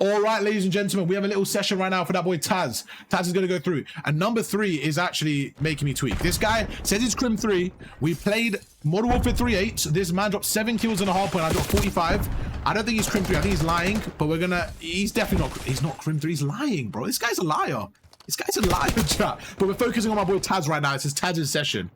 All right, ladies and gentlemen, we have a little session right now for that boy Taz. Taz is going to go through. And number 3 is actually making me tweak. This guy says he's Crim 3. We played Modern Warfare 3.8. This man dropped 7 kills and a half point. I dropped 45. I don't think he's Crim 3. I think he's lying. But we're going to... He's definitely not... He's not Crim 3. He's lying, bro. This guy's a liar. This guy's a liar, chat. But we're focusing on my boy Taz right now. It's his Taz's session.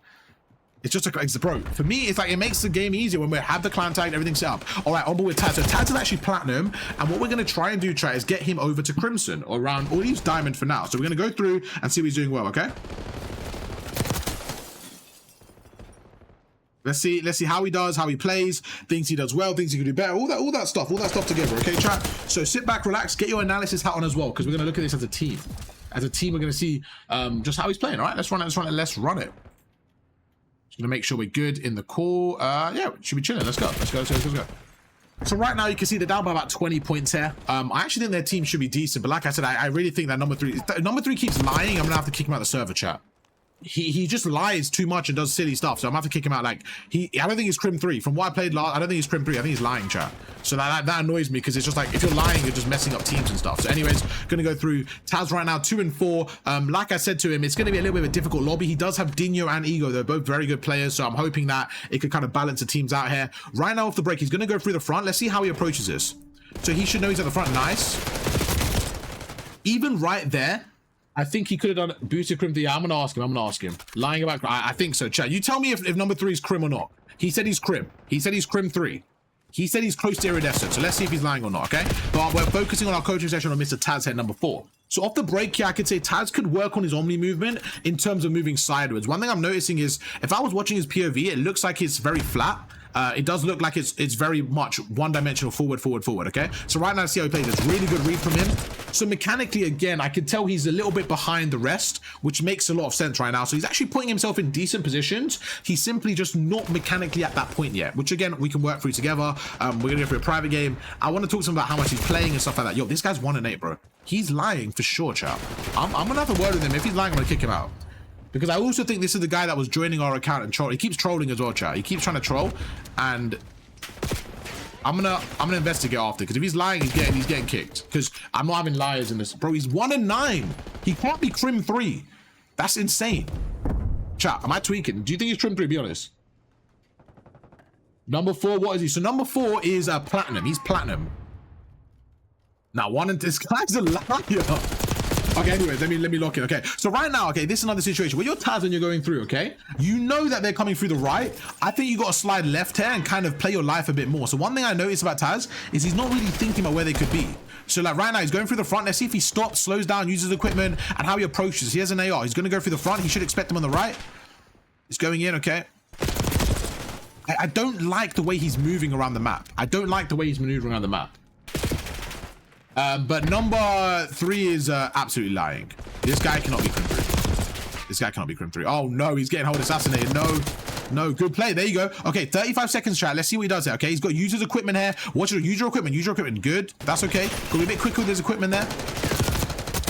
It's just a, bro, for me, it's like, it makes the game easier when we have the clan tag and everything set up. All right, on board with Taz. So Taz is actually platinum. And what we're going to try and do, chat, is get him over to Crimson or around, or he's diamond for now. So we're going to go through and see if he's doing well, okay? Let's see how he does, how he plays, things he does well, things he could do better, all that stuff together, okay, chat? So sit back, relax, get your analysis hat on as well, because we're going to look at this as a team. As a team, we're going to see just how he's playing, all right? Let's run it. Just gonna make sure we're good in the call. Yeah, should be chilling. Let's go. So right now you can see they're down by about 20 points here. I actually think their team should be decent, but like I said, I really think that number 3 keeps lying. I'm gonna have to kick him out of the server, chat. He just lies too much and does silly stuff, so I'm gonna have to kick him out. Like, I don't think he's Crim 3. From what I played last, I don't think he's Crim 3. I think he's lying, chat. So that annoys me, because it's just like, if you're lying, you're just messing up teams and stuff. So anyways, gonna go through Taz right now, 2 and 4. Like I said to him, it's gonna be a little bit of a difficult lobby. He does have Dino and Ego. They're both very good players, so I'm hoping that it could kind of balance the teams out here. Right now off the break, he's gonna go through the front. Let's see how he approaches this. So he should know he's at the front. Nice. Even right there, I think he could have done boosted Crim 3. Yeah, I'm gonna ask him. Lying about, I think so, chat. You tell me if number 3 is Crim or not. He said he's Crim. He said he's Crim 3. He said he's close to iridescent. So let's see if he's lying or not, okay? But we're focusing on our coaching session on Mr. Taz head number 4. So off the break here, I could say Taz could work on his Omni movement in terms of moving sideways. One thing I'm noticing is, if I was watching his POV, it looks like it's very flat. It does look like it's very much one-dimensional, forward, okay? So right now, see how he plays. It's really good read from him. So mechanically, again, I could tell he's a little bit behind the rest, which makes a lot of sense right now. So he's actually putting himself in decent positions. He's simply just not mechanically at that point yet, which again, we can work through together. We're gonna go through a private game. I want to talk to him about how much he's playing and stuff like that. Yo, this guy's 1 and 8, bro. He's lying for sure, chap. I'm gonna have a word with him. If he's lying, I'm gonna kick him out. Because I also think this is the guy that was joining our account and troll. He keeps trolling as well, chat. He keeps trying to troll, and I'm gonna investigate after. Because if he's lying, he's getting kicked. Because I'm not having liars in this, bro. He's 1 and 9. He can't be Crim 3. That's insane. Chat, am I tweaking? Do you think he's Crim 3? Be honest. Number 4, what is he? So number 4 is platinum. He's platinum. Now this guy's a liar. Okay, anyways, let me lock it. Okay, so right now, okay, this is another situation where you're Taz and you're going through, okay? You know that they're coming through the right. I think you got to slide left here and kind of play your life a bit more. So one thing I noticed about Taz is he's not really thinking about where they could be. So like right now, he's going through the front. Let's see if he stops, slows down, uses equipment, and how he approaches. He has an AR. He's going to go through the front. He should expect them on the right. He's going in, okay? I don't like the way he's moving around the map. I don't like the way he's maneuvering around the map. But number 3 is absolutely lying. This guy cannot be Crim 3. This guy cannot be Crim 3. Oh no, he's getting hold assassinated. No, good play. There you go. Okay, 35 seconds, chat. Let's see what he does here. Okay, he's got users equipment here. Watch it. Use your equipment. Good. That's okay. Got to be a bit quicker with his equipment there.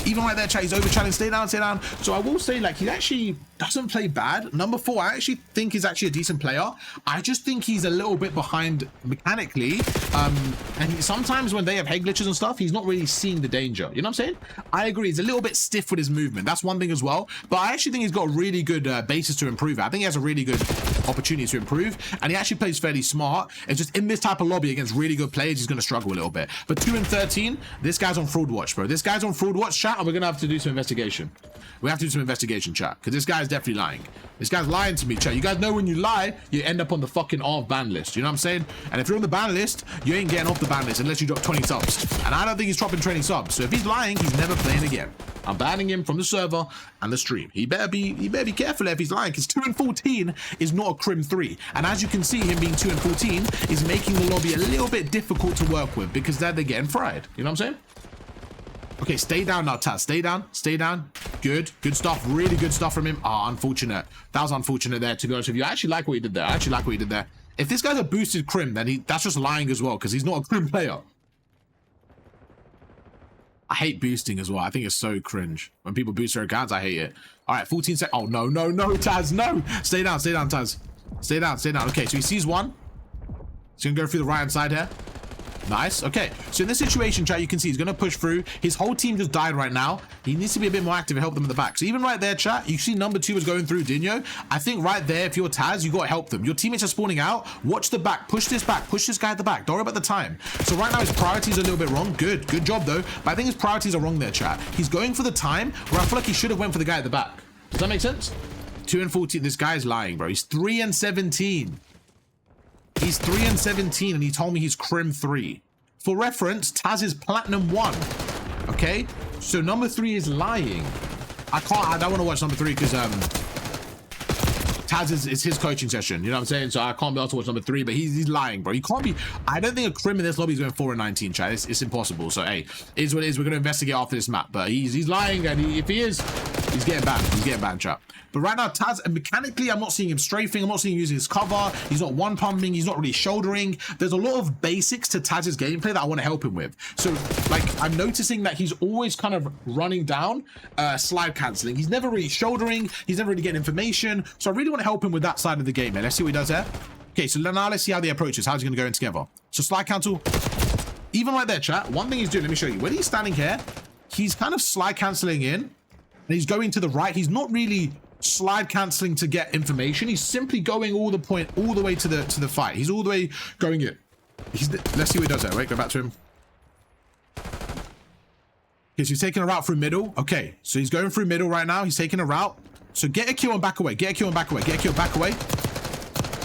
Even right there, chat, he's over challenge. Stay down. So I will say, like, he actually doesn't play bad. Number 4, I actually think he's actually a decent player. I just think he's a little bit behind mechanically. And sometimes when they have head glitches and stuff, he's not really seeing the danger. You know what I'm saying? I agree. He's a little bit stiff with his movement. That's one thing as well. But I actually think he's got a really good basis to improve it. I think he has a really good opportunity to improve. And he actually plays fairly smart. It's just in this type of lobby against really good players, he's going to struggle a little bit. But 2 and 13, this guy's on fraud watch, bro. This guy's on fraud watch, chat. And we're gonna have to do some investigation. We have to do some investigation, chat, because this guy's definitely lying. This guy's lying to me, chat. You guys know when you lie, you end up on the fucking ARV ban list. You know what I'm saying? And if you're on the ban list, you ain't getting off the ban list unless you drop 20 subs. And I don't think he's dropping 20 subs. So if he's lying, he's never playing again. I'm banning him from the server and the stream. He better be careful if he's lying, because 2 and 14 is not a Crim 3. And as you can see, him being 2 and 14 is making the lobby a little bit difficult to work with, because they're getting fried. You know what I'm saying? Okay, stay down now, Taz. Stay down. Good stuff. Really good stuff from him. Ah, unfortunate. That was unfortunate there, to be honest with you. I actually like what he did there. If this guy's a boosted Crim, then that's just lying as well, because he's not a Crim player. I hate boosting as well. I think it's so cringe. When people boost their accounts, I hate it. All right, 14 seconds. Oh, no, Taz, no. Stay down, Taz. Stay down. Okay, so he sees one. He's going to go through the right-hand side here. Nice. Okay. So in this situation, chat, you can see he's going to push through. His whole team just died right now. He needs to be a bit more active and help them at the back. So even right there, chat, you see number 2 is going through Dino. I think right there, if you're Taz, you got to help them. Your teammates are spawning out. Watch the back. Push this back. Push this guy at the back. Don't worry about the time. So right now, his priorities are a little bit wrong. Good. Good job, though. But I think his priorities are wrong there, chat. He's going for the time where I feel like he should have went for the guy at the back. Does that make sense? 2 and 14. This guy's lying, bro. He's 3 and 17. He's 3 and 17, and he told me he's Crim 3. For reference, Taz is Platinum 1. Okay? So number 3 is lying. I don't want to watch number 3 because Taz is his coaching session. You know what I'm saying? So I can't be able to watch number 3, but he's lying, bro. You can't be. I don't think a Crim in this lobby is going 4 and 19, chat. It's impossible. So hey, it is what it is. We're going to investigate after this map. But he's lying, and if he is, he's getting banned. He's getting banned, chat. But right now, Taz, mechanically, I'm not seeing him strafing. I'm not seeing him using his cover. He's not one pumping. He's not really shouldering. There's a lot of basics to Taz's gameplay that I want to help him with. So, like, I'm noticing that he's always kind of running down, slide canceling. He's never really shouldering. He's never really getting information. So I really want to help him with that side of the game, man. Let's see what he does there. Okay, so now let's see how the approach is. How's he going to go in together? So slide cancel. Even right there, chat. One thing he's doing, let me show you. When he's standing here, he's kind of slide canceling in. And he's going to the right. He's not really slide canceling to get information. He's simply going all the way to the fight. He's all the way going in. Let's see what he does there. Wait, go back to him. Okay, so he's taking a route through middle. Okay, so he's going through middle right now. He's taking a route. So get a kill and back away. Get a kill and back away. Get a kill, back away.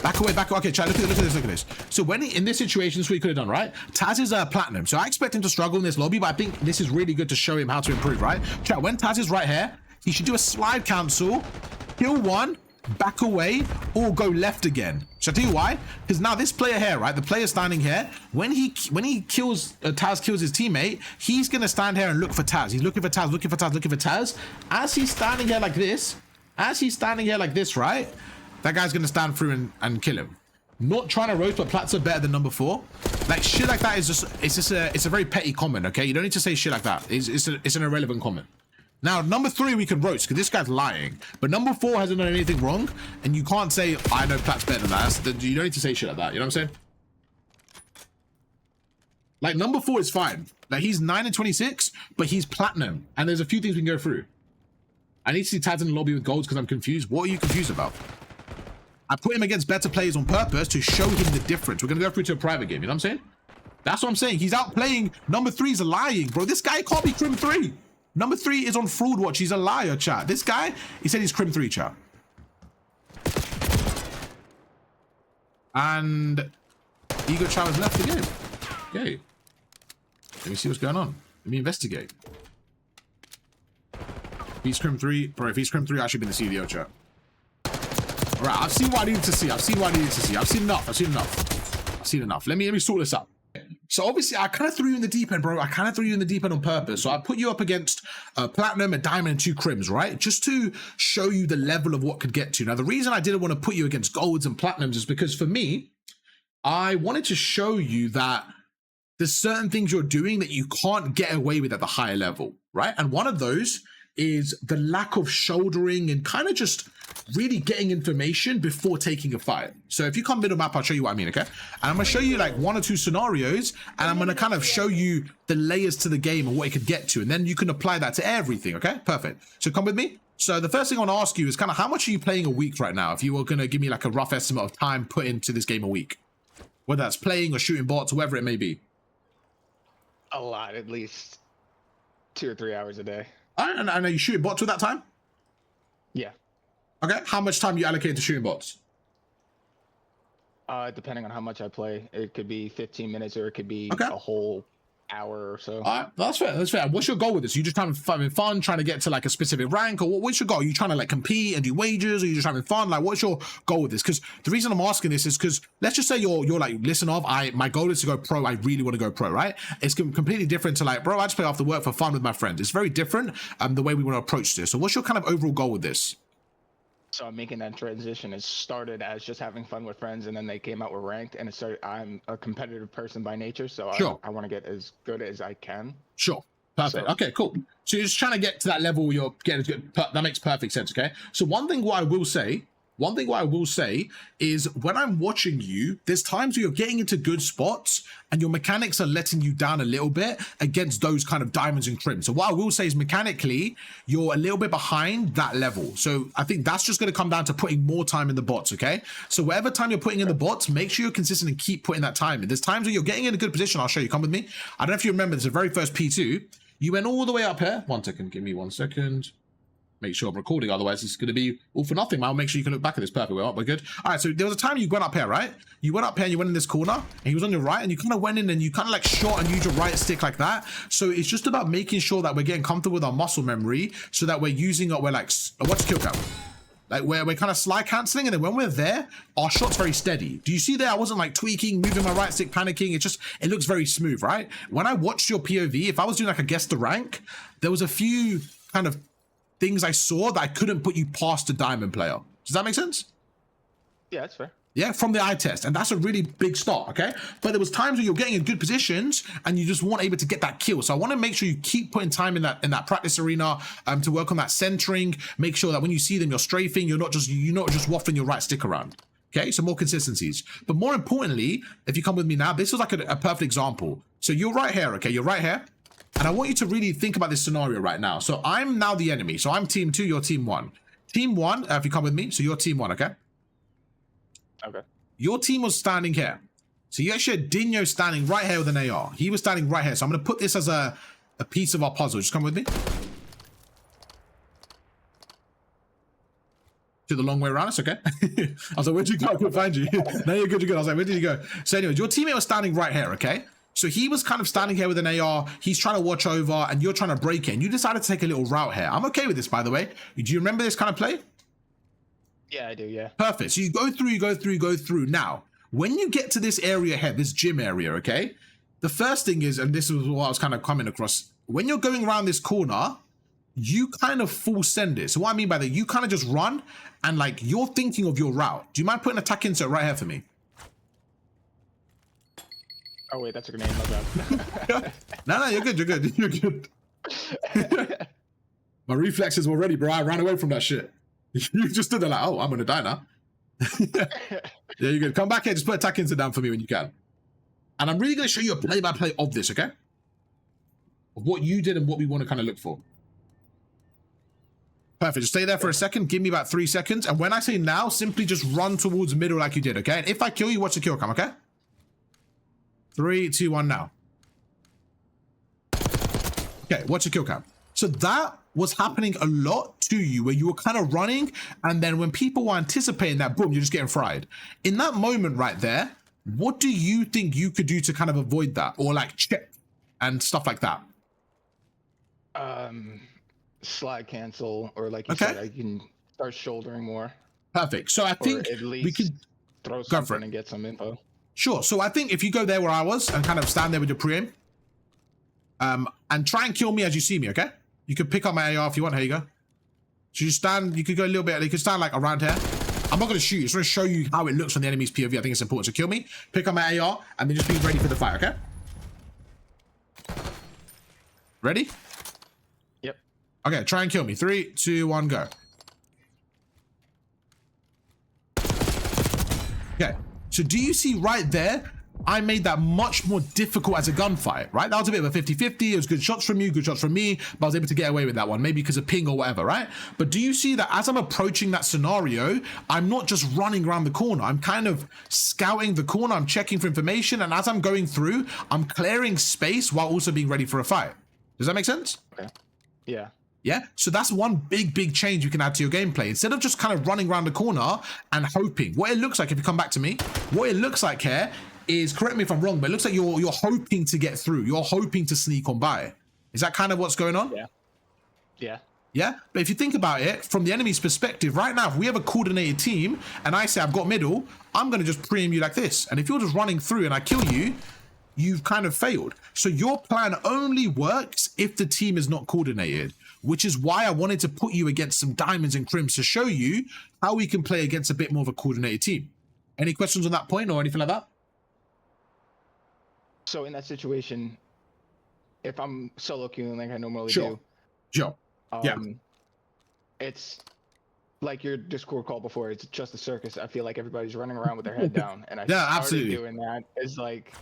Back away, back away. Okay, chat, look at this. So when in this situation, this is what he could have done, right? Taz is Platinum. So I expect him to struggle in this lobby, but I think this is really good to show him how to improve, right? Chat, when Taz is right here, he should do a slide cancel, kill one, back away, or go left again. Shall I tell you why? Because now this player here, right? The player standing here, when he kills, Taz kills his teammate, he's going to stand here and look for Taz. He's looking for Taz, looking for Taz, looking for Taz. As he's standing here like this, right? That guy's going to stand through and kill him. Not trying to roast, but Plats are better than number 4. Like, shit like that is just, it's a very petty comment, okay? You don't need to say shit like that. It's an irrelevant comment. Now, number 3, we can roast because this guy's lying. But number 4 hasn't done anything wrong. And you can't say, I know Plat's better than that. You don't need to say shit like that. You know what I'm saying? Like, number 4 is fine. Like, he's 9 and 26, but he's Platinum. And there's a few things we can go through. I need to see Taz in the lobby with golds because I'm confused. What are you confused about? I put him against better players on purpose to show him the difference. We're going to go through to a private game. You know what I'm saying? That's what I'm saying. He's out playing. Number 3's lying, bro. This guy can't be Crim 3. Number 3 is on fraud watch. He's a liar, chat. This guy, he said he's Crim 3, chat. And Ego Chavez left the game. Okay. Let me see what's going on. Let me investigate. If he's Crim 3, bro, if he's Crim 3, I should be in the CDO, chat. All right, I've seen what I needed to see. I've seen enough. Let me sort this out. So obviously, I kind of threw you in the deep end, bro. I kind of threw you in the deep end on purpose. So I put you up against Platinum, a Diamond, and 2 Crims, right? Just to show you the level of what could get to. Now, the reason I didn't want to put you against Golds and Platinums is because for me, I wanted to show you that there's certain things you're doing that you can't get away with at the higher level, right? And one of those is the lack of shouldering and kind of just really getting information before taking a fight. So if you come middle map, I'll show you what I mean, okay? And I'm gonna show you like 1 or 2 scenarios, and I'm gonna kind of show you the layers to the game and what it could get to, and then you can apply that to everything, okay? Perfect. So come with me. So the first thing I want to ask you is kind of how much are you playing a week right now? If you were gonna give me like a rough estimate of time put into this game a week, whether that's playing or shooting bots or whatever it may be. A lot, at least 2 or 3 hours a day. And are you shooting bots with that time? Yeah. Okay, how much time you allocate to shooting bots? Depending on how much I play, it could be 15 minutes or it could be okay. a whole hour or so. All right, that's fair. That's fair. What's your goal with this? You just having fun, trying to get to like a specific rank, or what's your goal? Are you trying to like compete and do wages, or you just having fun? Like, what's your goal with this? Because the reason I'm asking this is because let's just say you're like, listen, my goal is to go pro. I really want to go pro, right? It's completely different to like, bro, I just play after work for fun with my friends. It's very different the way we want to approach this. So what's your kind of overall goal with this? So I'm making that transition. It started as just having fun with friends, and then they came out with ranked, and it started. I'm a competitive person by nature, so sure. I want to get as good as I can. Sure. Perfect. So, okay, cool. So you're just trying to get to that level where you're getting good. That makes perfect sense, okay? So one thing what I will say One thing what I will say is when I'm watching you, there's times where you're getting into good spots and your mechanics are letting you down a little bit against those kind of diamonds and crim. So what I will say is mechanically, you're a little bit behind that level. So I think that's just going to come down to putting more time in the bots, okay? So whatever time you're putting in the bots, make sure you're consistent and keep putting that time in. There's times where you're getting in a good position. I'll show you. Come with me. I don't know if you remember, this is the very first P2. You went all the way up here. 1 second. Give me 1 second. Make sure I'm recording, otherwise it's going to be all for nothing. I'll make sure you can look back at this perfect. We're good. All right, so there was a time you went up here, right? You went up here and you went in this corner and he was on your right and you kind of went in and you kind of like shot and used your right stick like that. So it's just about making sure that we're getting comfortable with our muscle memory so that we're using it. We're like, what's kill cam? Like we're kind of slide canceling, and then when we're there, our shot's very steady. Do you see there? I wasn't like tweaking, moving my right stick, panicking. It looks very smooth, right? When I watched your POV, if I was doing like a guess the rank, there was a few kind of things I saw that I couldn't put you past a diamond player. Does that make sense? Yeah, that's fair. Yeah, from the eye test, and that's a really big start, okay? But there was times where you're getting in good positions and you just weren't able to get that kill. So I want to make sure you keep putting time in that practice arena to work on that centering. Make sure that when you see them, you're strafing. You're not just waffling your right stick around. Okay, so more consistencies. But more importantly, if you come with me now, this is like a perfect example. So you're right here, okay? You're right here. And I want you to really think about this scenario right now. So I'm now the enemy. So I'm team 2, you're team 1. Team 1, if you come with me, so you're team 1, okay? Okay. Your team was standing here. So you actually had Dino standing right here with an AR. He was standing right here. So I'm going to put this as a piece of our puzzle. Just come with me. To the long way around, it's okay. I was like, where'd you go? I couldn't find you. No, you're good, you're good. I was like, where did you go? So anyways, your teammate was standing right here, okay? So he was kind of standing here with an AR. He's trying to watch over and you're trying to break in. You decided to take a little route here. I'm okay with this, by the way. Do you remember this kind of play? Yeah, I do, yeah. Perfect. So you go through. Now, when you get to this area here, this gym area, okay? The first thing is, and this is what I was kind of coming across, when you're going around this corner, you kind of full send it. So what I mean by that, you kind of just run and like you're thinking of your route. Do you mind putting an attack insert right here for me? Oh wait, that's a grenade. My bad. No, you're good. You're good. My reflexes were ready, bro. I ran away from that shit. You just stood there like, oh, I'm gonna die now. Yeah, you're good. Come back here. Just put attack insert down for me when you can. And I'm really gonna show you a play-by-play of this, okay? Of what you did and what we want to kind of look for. Perfect. Just stay there for a second. Give me about 3 seconds. And when I say now, simply just run towards the middle like you did, okay? And if I kill you, watch the kill come, okay? 3, 2, 1, now. Okay, watch the kill cam. So that was happening a lot to you, where you were kind of running, and then when people were anticipating that, boom, you're just getting fried. In that moment right there, what do you think you could do to kind of avoid that, or like check and stuff like that? Slide cancel, or like you said, I can start shouldering more. Perfect. So I think at least we could throw something and get some info. Sure. So I think if you go there where I was and kind of stand there with your pre-aim, and try and kill me as you see me, okay? You could pick up my AR if you want. Here you go. So you stand, you could go a little bit, you could stand like around here. I'm not going to shoot you. Just want to show you how it looks from the enemy's POV. I think it's important. So kill me, pick up my AR, and then just be ready for the fight, okay? Ready? Yep. Okay, try and kill me. 3, 2, 1, go. Okay. So do you see right there, I made that much more difficult as a gunfight, right? That was a bit of a 50-50. It was good shots from you, good shots from me, but I was able to get away with that one, maybe because of ping or whatever, right? But do you see that as I'm approaching that scenario, I'm not just running around the corner. I'm kind of scouting the corner. I'm checking for information. And as I'm going through, I'm clearing space while also being ready for a fight. Does that make sense? Okay. Yeah. Yeah, so that's one big change you can add to your gameplay. Instead of just kind of running around the corner and hoping, what it looks like, if you come back to me, what it looks like here is, correct me if I'm wrong, but it looks like you're hoping to get through. You're hoping to sneak on by. Is that kind of what's going on? Yeah. Yeah. Yeah, but if you think about it from the enemy's perspective, right now, if we have a coordinated team and I say I've got middle, I'm going to just pre-aim you like this. And if you're just running through and I kill you, you've kind of failed. So your plan only works if the team is not coordinated, which is why I wanted to put you against some diamonds and crims to show you how we can play against a bit more of a coordinated team. Any questions on that point or anything like that? So in that situation, if I'm solo queuing like I normally do. Sure. Yeah. It's like your Discord call before, it's just a circus. I feel like everybody's running around with their head down, and I Yeah, started absolutely. doing that. It's like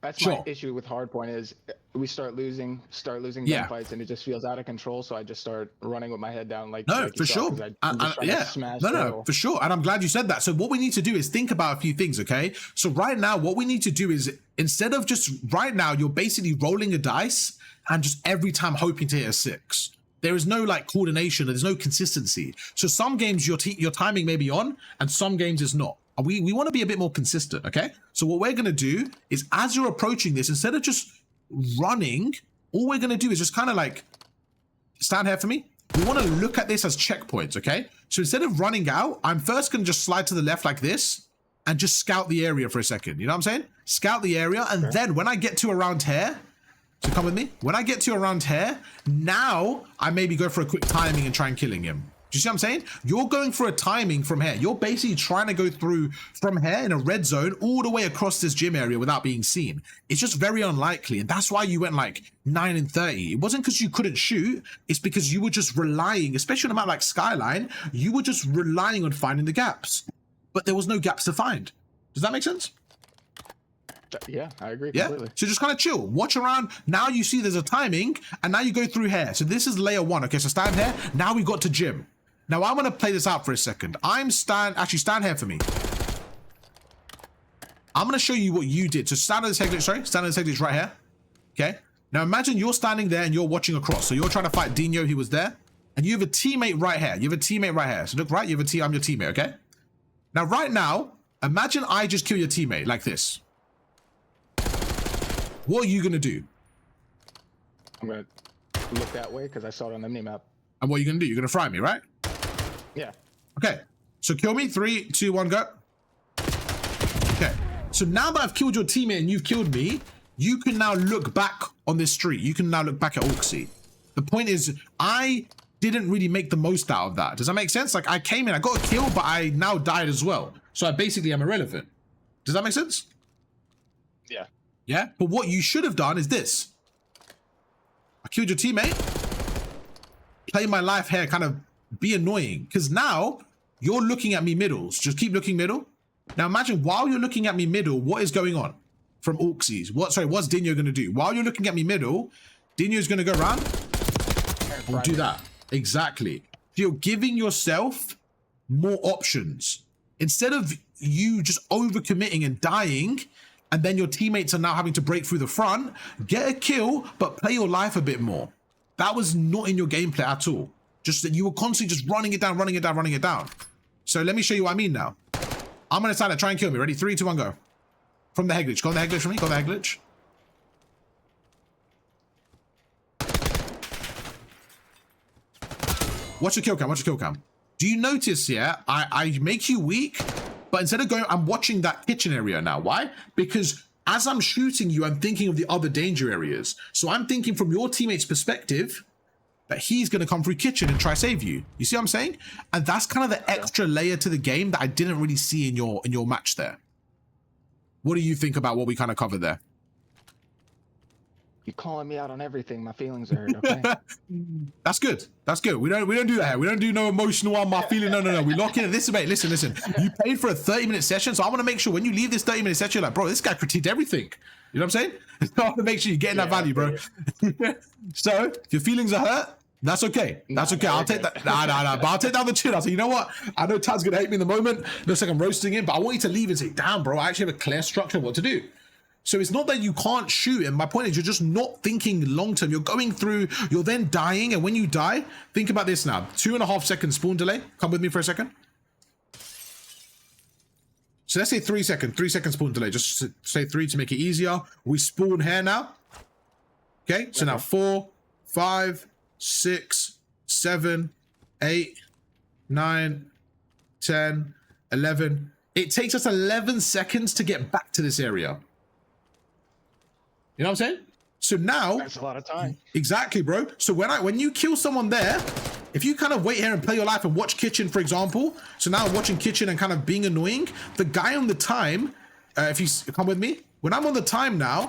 that's Sure. my issue with Hardpoint is we start losing Yeah. gunfights, and it just feels out of control. So I just start running with my head down, like No, like you for saw, sure. 'cause I'm just trying to smash No, kill. for sure. And I'm glad you said that. So what we need to do is think about a few things, okay? So right now, what we need to do is instead of just right now, you're basically rolling a dice and just every time hoping to hit a 6. There is no like coordination. There's no consistency. So some games your timing may be on and some games is not. We want to be a bit more consistent, okay? So what we're going to do is as you're approaching this, instead of just running, all we're going to do is just kind of like stand here for me. We want to look at this as checkpoints, okay? So instead of running out, I'm first going to just slide to the left like this and just scout the area for a second. You know what I'm saying? Scout the area. And then when I get to around here, so come with me. When I get to around here, now I maybe go for a quick timing and try and killing him. Do you see what I'm saying? You're going for a timing from here. You're basically trying to go through from here in a red zone all the way across this gym area without being seen. It's just very unlikely. And that's why you went like 9 and 30. It wasn't because you couldn't shoot. It's because you were just relying, especially on a map like Skyline, you were just relying on finding the gaps. But there was no gaps to find. Does that make sense? Yeah, I agree completely. Yeah, so just kind of chill, watch around. Now you see there's a timing, and now you go through here. So this is layer 1. Okay, so stand here. Now we got to gym. Now I'm gonna play this out for a second. Actually stand here for me. I'm gonna show you what you did. So stand on this head glitch, stand on this head glitch right here. Okay. Now imagine you're standing there and you're watching across. So you're trying to fight Dino, he was there, and you have a teammate right here. You have a teammate right here. So look right, you have a team. I'm your teammate. Okay. Now right now, imagine I just kill your teammate like this. What are you gonna do? I'm gonna look that way because I saw it on the minimap. And what are you gonna do? You're gonna fry me, right? Yeah. Okay. So kill me. 3, 2, 1, go. Okay. So now that I've killed your teammate and you've killed me, you can now look back on this street. You can now look back at Orksy. The point is, I didn't really make the most out of that. Does that make sense? Like I came in, I got a kill, but I now died as well. So I basically am irrelevant. Does that make sense? Yeah. Yeah, but what you should have done is this. I killed your teammate. Play my life here, kind of be annoying. Because now you're looking at me middles. Just keep looking middle. Now imagine while you're looking at me middle, what is going on from Orksies? What's Dino going to do? While you're looking at me middle, Dino's going to go around and do that. Exactly. You're giving yourself more options. Instead of you just overcommitting and dying, and then your teammates are now having to break through the front, get a kill, but play your life a bit more. That was not in your gameplay at all. Just that you were constantly just running it down. So let me show you what I mean now. I'm gonna stand there, try and kill me. Ready? 3, 2, 1, go. From the head glitch. Go on the head glitch for me. Go on the head glitch. Watch the kill cam. Watch the kill cam. Do you notice, yeah, I make you weak, but instead of going, I'm watching that kitchen area now. Why? Because as I'm shooting you, I'm thinking of the other danger areas. So I'm thinking from your teammate's perspective that he's going to come through kitchen and try save you. You see what I'm saying? And that's kind of the extra layer to the game that I didn't really see in your match there. What do you think about what we kind of covered there? You're calling me out on everything. My feelings are hurt, okay? That's good. That's good. We don't do that here. We don't do no emotional on my feeling. No. We lock in. Listen, mate. Listen. You paid for a 30-minute session, so I want to make sure when you leave this 30-minute session, you're like, bro, this guy critiqued everything. You know what I'm saying? I want to make sure you're getting that value, bro. So if your feelings are hurt, that's okay. That's okay. I'll take that. Nah. But I'll take down the chin. I'll say, you know what? I know Tad's gonna hate me in the moment. Looks like I'm roasting him, but I want you to leave and say, damn, bro, I actually have a clear structure of what to do. So it's not that you can't shoot, and my point is you're just not thinking long term. You're going through, you're then dying, and when you die, think about this now. 2.5 second spawn delay. Come with me for a second. So let's say 3 second spawn delay. Just say 3 to make it easier. We spawn here now. Okay, so now 4, 5, 6, 7, 8, 9, 10, 11. It takes us 11 seconds to get back to this area. You know what I'm saying? So now that's a lot of time. Exactly, bro. So when you kill someone there, if you kind of wait here and play your life and watch kitchen, for example, so now I'm watching kitchen and kind of being annoying, the guy on the time, if you come with me, when I'm on the time now,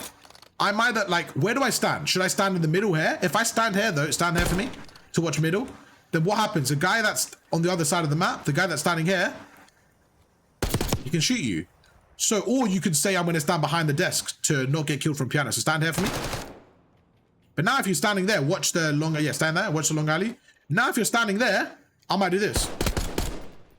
I'm either like, where do I stand? Should I stand in the middle here? If I stand here though, stand here for me to watch middle. then what happens? The guy that's on the other side of the map, the guy that's standing here, he can shoot you. So, or you could say, I'm going to stand behind the desk to not get killed from piano. So stand here for me. But now if you're standing there, watch the long, yeah, stand there, watch the long alley. Now if you're standing there, I might do this.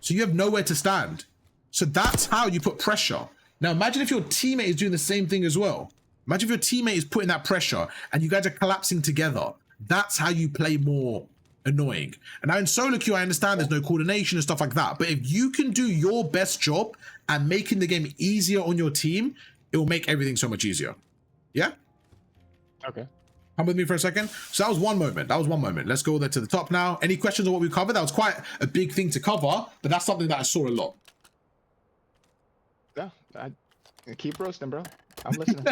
So you have nowhere to stand. So that's how you put pressure. Now imagine if your teammate is doing the same thing as well. Imagine if your teammate is putting that pressure and you guys are collapsing together. That's how you play more annoying. And now in solo queue, I understand there's no coordination and stuff like that. But if you can do your best job at making the game easier on your team, it will make everything so much easier. Yeah? Okay. Come with me for a second. So that was one moment. That was one moment. Let's go there to the top now. Any questions on what we covered? That was quite a big thing to cover, but that's something that I saw a lot. Yeah, I keep roasting, bro. I'm listening.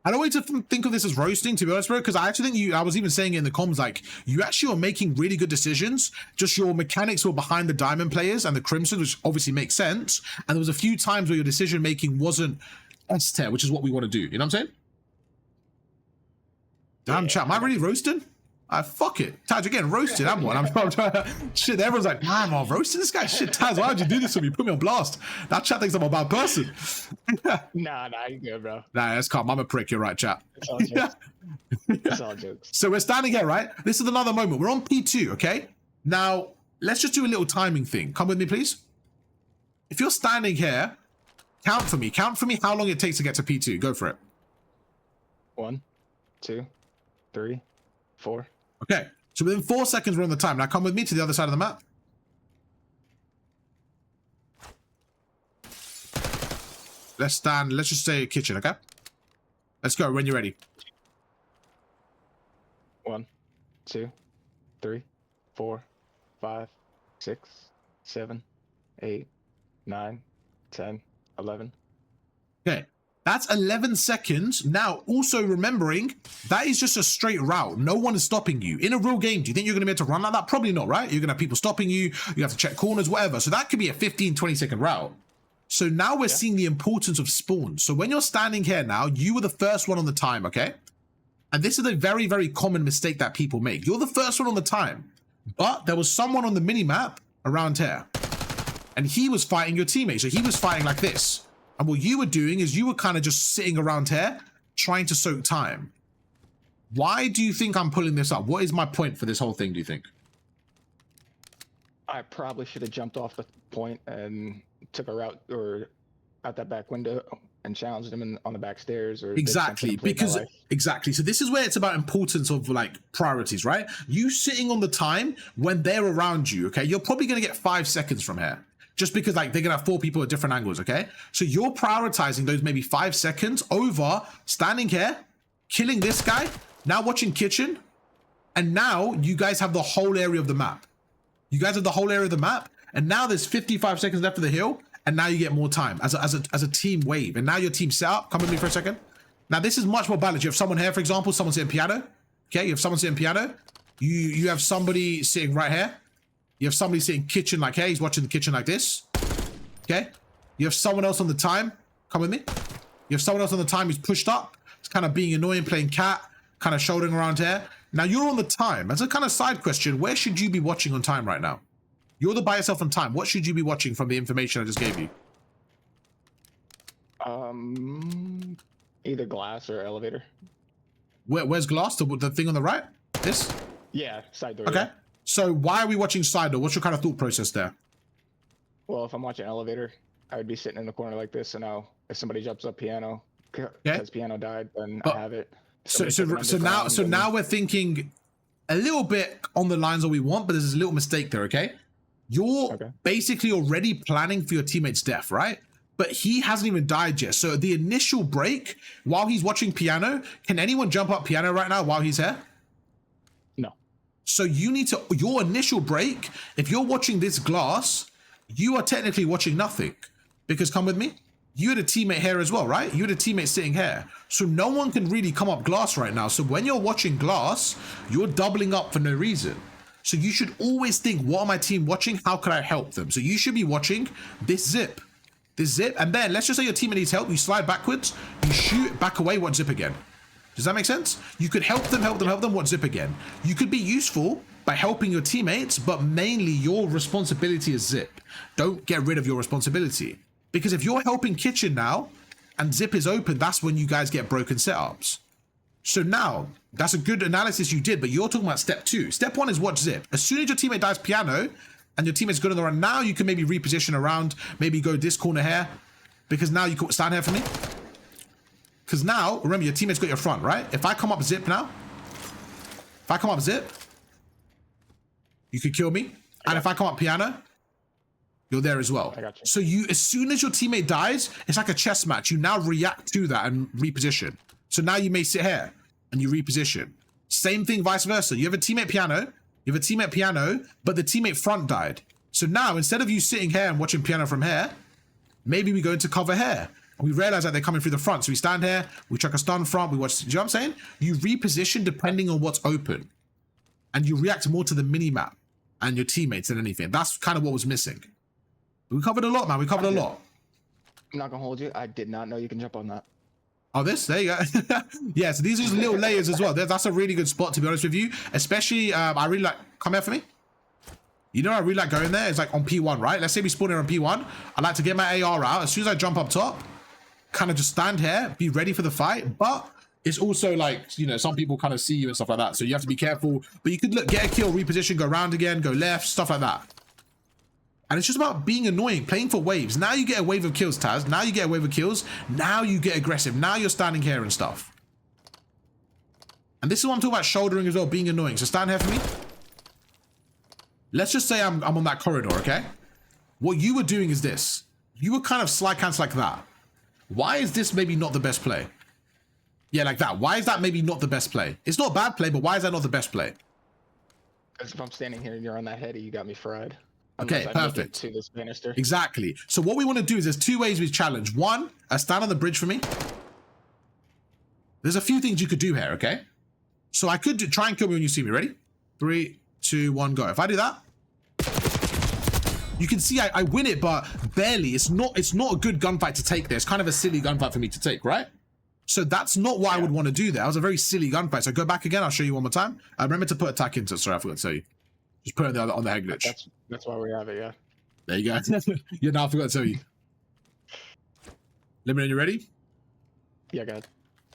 I don't want you to think of this as roasting, to be honest, bro, because I actually think I was even saying it in the comms, like, you actually are making really good decisions. Just your mechanics were behind the diamond players and the crimson, which obviously makes sense. And there was a few times where your decision making wasn't S tier, which is what we want to do. You know what I'm saying? Damn, chat, am I really roasting? Fuck it. Taz, you're getting roasted. I'm one. I'm trying to... Shit, everyone's like, man, I'm roasting this guy. Shit, Taz, why would you do this to me? Put me on blast. That chat thinks I'm a bad person. Nah, you good, bro. Nah, that's calm. I'm a prick. You're right, chat. It's all jokes. It's all jokes. So we're standing here, right? This is another moment. We're on P2, okay? Now, let's just do a little timing thing. Come with me, please. If you're standing here, count for me. Count for me how long it takes to get to P2. Go for it. 1, 2, 3, 4. Okay, so within 4 seconds, we're on the time. Now come with me to the other side of the map. Let's stand, let's just say kitchen, okay? Let's go when you're ready. 1, 2, 3, 4, 5, 6, 7, 8, 9, 10, 11. Okay. That's 11 seconds. Now, also remembering, that is just a straight route. No one is stopping you. In a real game, do you think you're going to be able to run like that? Probably not, right? You're going to have people stopping you. You have to check corners, whatever. So that could be a 15, 20-second route. So now we're seeing the importance of spawns. So when you're standing here now, you were the first one on the time, okay? And this is a very, very common mistake that people make. You're the first one on the time, but there was someone on the mini-map around here. And he was fighting your teammate. So he was fighting like this. And what you were doing is you were kind of just sitting around here trying to soak time. Why do you think I'm pulling this up? What is my point for this whole thing, do you think? I probably should have jumped off the point and took a route or out that back window and challenged him on the back stairs. Or exactly, because exactly. So this is where it's about importance of like priorities, right? You sitting on the time when they're around you, okay? You're probably going to get 5 seconds from here. Just because like they're gonna have 4 people at different angles, okay? So you're prioritizing those maybe 5 seconds over standing here, killing this guy, now watching kitchen, and now you guys have the whole area of the map. You guys have the whole area of the map, and now there's 55 seconds left of the hill, and now you get more time as a team wave. And now your team set up. Come with me for a second. Now this is much more balanced. You have someone here, for example, someone sitting piano. Okay, you have someone sitting piano. You have somebody sitting right here. You have somebody sitting kitchen like here. He's watching the kitchen like this. Okay. You have someone else on the time. Come with me. You have someone else on the time who's pushed up. It's kind of being annoying, playing cat, kind of shouldering around here. Now you're on the time. As a kind of side question, where should you be watching on time right now? You're the by yourself on time. What should you be watching from the information I just gave you? Either glass or elevator. Where's glass? The thing on the right? This? Yeah, side door. Okay. Yeah. So why are we watching side door? What's your kind of thought process there? Well, if I'm watching elevator, I would be sitting in the corner like this, and now if somebody jumps up piano, because piano died, then I have it. So now we're thinking a little bit on the lines that we want, but there's a little mistake there, okay? You're basically already planning for your teammate's death, right? But he hasn't even died yet. So the initial break, while he's watching piano, can anyone jump up piano right now while he's here? No. So you need to, your initial break, if you're watching this glass, you are technically watching nothing. Because come with me, you had a teammate here as well, right? You had a teammate sitting here. So no one can really come up glass right now. So when you're watching glass, you're doubling up for no reason. So you should always think, what are my team watching? How can I help them? So you should be watching this zip. And then let's just say your teammate needs help. You slide backwards, you shoot, back away, watch zip again. Does that make sense? You could help them, watch zip again. You could be useful by helping your teammates, but mainly your responsibility is Zip. Don't get rid of your responsibility. Because if you're helping Kitchen now, and Zip is open, that's when you guys get broken setups. So now, that's a good analysis you did, but you're talking about step 2. Step 1 is watch Zip. As soon as your teammate dies piano, and your teammate's good on the run, now you can maybe reposition around, maybe go this corner here, because now you can stand here for me. Because now, remember, your teammate's got your front, right? If I come up Zip now, if I come up Zip, you could kill me. And if I come up piano, you're there as well. I got you. So as soon as your teammate dies, it's like a chess match. You now react to that and reposition. So now you may sit here and you reposition. Same thing, vice versa. You have a teammate piano, but the teammate front died. So now, instead of you sitting here and watching piano from here, maybe we go into cover here. And we realize that they're coming through the front. So we stand here, we chuck a stun front, we watch, do you know what I'm saying? You reposition depending on what's open. And you react more to the mini-map and your teammates than anything. That's kind of what was missing. We covered a lot, man. We covered a lot. I'm not gonna hold you. I did not know you can jump on that. Oh, there you go. Yeah, so these are just little layers as well. That's a really good spot, to be honest with you. Especially, I really like, come here for me. You know, I really like going there. It's like on P1, right? Let's say we spawn here on P1. I like to get my AR out. As soon as I jump up top, kind of just stand here, be ready for the fight. But it's also like, you know, some people kind of see you and stuff like that. So you have to be careful. But you could look, get a kill, reposition, go around again, go left, stuff like that. And it's just about being annoying, playing for waves. Now you get a wave of kills, Taz. Now you get a wave of kills. Now you get aggressive. Now you're standing here and stuff. And this is what I'm talking about, shouldering as well, being annoying. So stand here for me. Let's just say I'm on that corridor, okay? What you were doing is this. You were kind of slide cancel like that. Why is this maybe not the best play? Yeah, like that. Why is that maybe not the best play? It's not a bad play, but why is that not the best play? Because if I'm standing here and you're on that heady, you got me fried. Okay, perfect. To this banister. Exactly. So what we want to do is there's 2 ways we challenge. One, stand on the bridge for me. There's a few things you could do here, okay? So I could try and kill me when you see me. Ready? 3, 2, 1, go. If I do that, you can see I win it, but barely. It's not a good gunfight to take there. It's kind of a silly gunfight for me to take, right? So that's not what I would want to do there. That was a very silly gunfight. So go back again. I'll show you one more time. Remember to put attack into it. Sorry, I forgot to tell you. Just put it on the head glitch. That's why we have it, yeah. There you go. Yeah, now I forgot to tell you. Limit, you ready? Yeah, go ahead.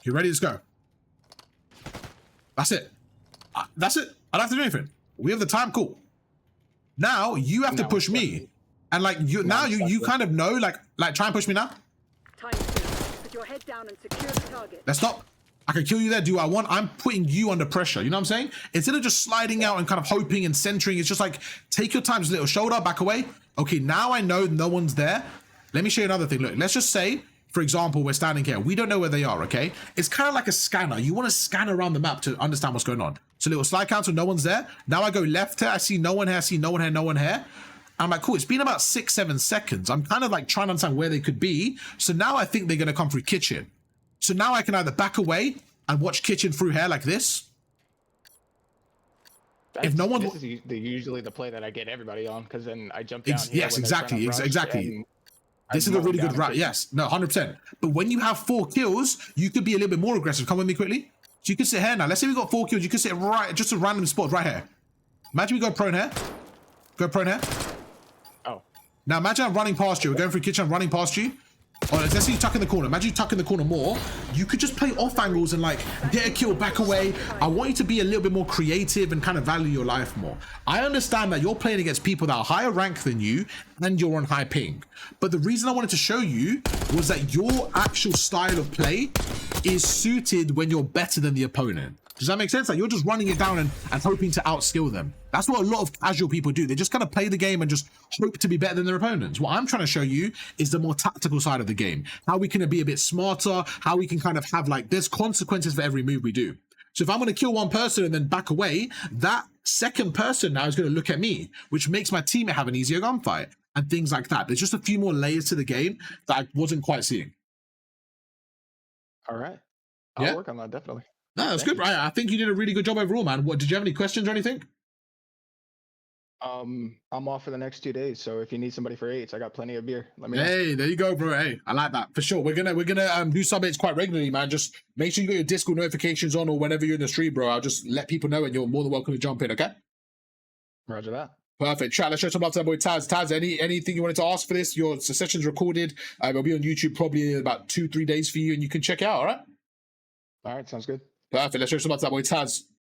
You ready? Let's go. That's it. That's it. I don't have to do anything. We have the time. Cool. Now you have to push me. And like you kind of know, like try and push me now. Time to put your head down and secure the target. Let's stop. I can kill you there, do what I want. I'm putting you under pressure. You know what I'm saying? Instead of just sliding out and kind of hoping and centering, it's just like, take your time, just a little shoulder, back away. Okay, now I know no one's there. Let me show you another thing. Look, let's just say, for example, we're standing here. We don't know where they are, okay? It's kind of like a scanner. You want to scan around the map to understand what's going on. So little slide counter, no one's there. Now I go left here. I see no one here. I see no one here, no one here. I'm like, cool, it's been about 6-7 seconds. I'm kind of like trying to understand where they could be. So now I think they're going to come through kitchen. So now I can either back away and watch kitchen through here like this. If no one, this is usually the play that I get everybody on, because then I jump down. Yes, exactly. This is a really good route. Yes, no, 100%. But when you have 4 kills, you could be a little bit more aggressive. Come with me quickly. So you could sit here now. Let's say we got 4 kills. You could sit right, just a random spot right here. Imagine we go prone here. Go prone here. Oh. Now imagine I'm running past you. We're going through kitchen. I'm running past you. Oh, let's say you tuck in the corner. Imagine you tuck in the corner more. You could just play off angles and like get a kill, back away. I want you to be a little bit more creative and kind of value your life more. I understand that you're playing against people that are higher rank than you and you're on high ping. But the reason I wanted to show you was that your actual style of play is suited when you're better than the opponent. Does that make sense? Like you're just running it down and hoping to outskill them. That's what a lot of casual people do. They just kind of play the game and just hope to be better than their opponents. What I'm trying to show you is the more tactical side of the game. How we can be a bit smarter, how we can kind of have like, there's consequences for every move we do. So if I'm going to kill one person and then back away, that second person now is going to look at me, which makes my teammate have an easier gunfight and things like that. There's just a few more layers to the game that I wasn't quite seeing. All right. I'll work on that, definitely. No, that's good, right? I think you did a really good job overall, man. What, did you have any questions or anything? I'm off for the next 2 days, so if you need somebody for 8s, I got plenty of beer. Let me know. Hey, there you go, bro. Hey, I like that for sure. We're gonna do sub 8s quite regularly, man. Just make sure you got your Discord notifications on, or whenever you're in the stream, bro. I'll just let people know, and you're more than welcome to jump in. Okay. Roger that. Perfect. Chat, let's show some love to that boy Taz. Taz, anything you wanted to ask for this? Your session's recorded. It'll be on YouTube probably in about 2-3 days for you, and you can check it out, all right? All right, sounds good. Perfect. Let's show some love to that boy Taz.